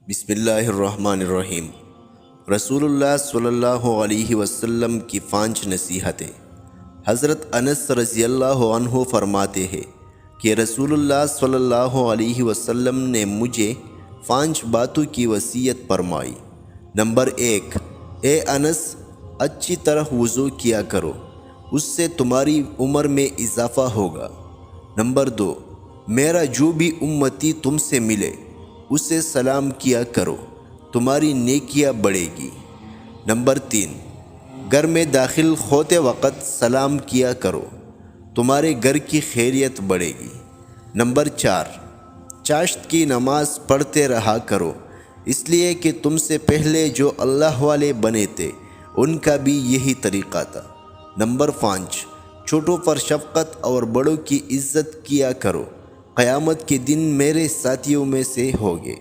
بسم اللہ الرحمن الرحیم۔ رسول اللہ صلی اللہ علیہ وسلم کی 5 نصیحتیں۔ حضرت انس رضی اللہ عنہ فرماتے ہیں کہ رسول اللہ صلی اللہ علیہ وسلم نے مجھے 5 باتوں کی وصیت فرمائی۔ نمبر 1، اے انس، اچھی طرح وضو کیا کرو، اس سے تمہاری عمر میں اضافہ ہوگا۔ نمبر 2، میرا جو بھی امتی تم سے ملے اسے سلام کیا کرو، تمہاری نیکیاں بڑھے گی۔ نمبر 3، گھر میں داخل ہوتے وقت سلام کیا کرو، تمہارے گھر کی خیریت بڑھے گی۔ نمبر 4، چاشت کی نماز پڑھتے رہا کرو، اس لیے کہ تم سے پہلے جو اللہ والے بنے تھے ان کا بھی یہی طریقہ تھا۔ نمبر 5، چھوٹوں پر شفقت اور بڑوں کی عزت کیا کرو، قیامت کے دن میرے ساتھیوں میں سے ہوگے۔